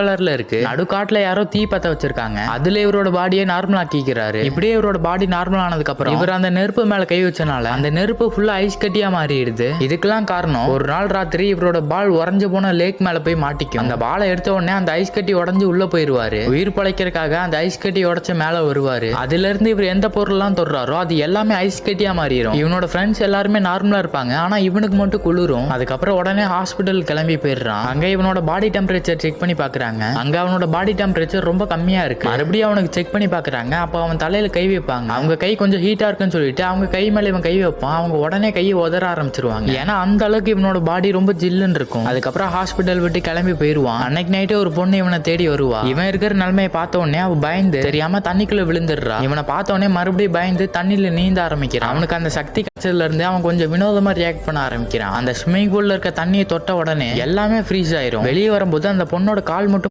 கலர்ல இருக்கு. நடுக்காட்டுல யாரோ தீ பத்த வச்சிருக்காங்க. அதுல இவரோட பாடியை நார்மல் ஆக்கிக்கிறாரு. இப்படியே இவரோட பாடி நார்மல் ஆனதுக்கு அப்புறம் இவர் அந்த நெருப்பு மேல கை வச்சனால அந்த நெருப்பு ஃபுல்லா ஐஸ் கட்டியா மாறிடுது. இதுக்கெல்லாம் காரணம் ஒரு நாள் ராத்திரி இவரோட பால் உறைஞ்சு போன லேக் மேல போய் மாட்டிக்கும். அந்த பாலை எடுத்த உடனே அந்த ஐஸ் கட்டி உடஞ்சு உள்ள போயிருவாரு. உயிர் பழைக்கிறதுக்காக அந்த ஐஸ் கட்டி உடச்ச மேல வருவாரு. அதுல இருந்து இவர் எந்த பொருள் எல்லாம் தொடுறாரோ அது எல்லாமே ஐஸ் கட்டியா மாறிடும். இவனோட ஃப்ரெண்ட்ஸ் எல்லாருமே நார்மலா இருப்பாங்க. ஆனா இவனுக்கு மட்டும் குளிரும். அதுக்கப்புறம் உடனே ஹாஸ்பிட்டல் கிளம்பி போயிடுறான். அங்க இவனோட பாடி டெம்பரேச்சர் செக் பண்ணி பாக்குறாங்க. அங்க அவனோட பாடி டெம்பரேச்சர் ரொம்ப கம்மியா இருக்கு. மறுபடியும் அவனுக்கு செக் பண்ணி பாக்குறாங்க. அப்ப அவன் தலையில கை வைப்பாங்க. அவங்க கை கொஞ்சம் ஹீட்டா இருக்குன்னு சொல்லிட்டு அவங்க கை மேல இவன் கை வைப்பான். அவங்க உடனே கையை உதற ஆரம்பிச்சிருவாங்க. ஏன்னா அந்த அளவுக்கு இவனோட பாடி ரொம்ப ஜில்லுன்னு இருக்கும். அதுக்கப்புறம் ஹாஸ்பிட்டல் விட்டு கிளம்பி போயிருவான். அன்னைக்கு நைட்டே ஒரு பொண்ணு இவனை தேடி வருவா. இவன் இருக்கிற நிலைமையை பார்த்த உடனே அவ பயந்து தெரியாம தண்ணிக்குள்ள விழுந்துடுறா. இவனை பார்த்த உடனே மறுபடியும் பயந்து தண்ணியில நீந்த ஆரம்பிக்கிறான். அவனுக்கு அந்த சக்தி கிடைச்சதுல இருந்து அவன் கொஞ்சம் வினோதமா ரியாக்ட் பண்ண ஆரம்பிக்கிறான். அந்த ஸ்விம்மிங் பூல்ல இருக்க தண்ணியை தொட்ட உடனே எல்லாமே ஃப்ரீஸ் ஆயிரும். வெளியே வரும்போது அந்த பொண்ணோட கால்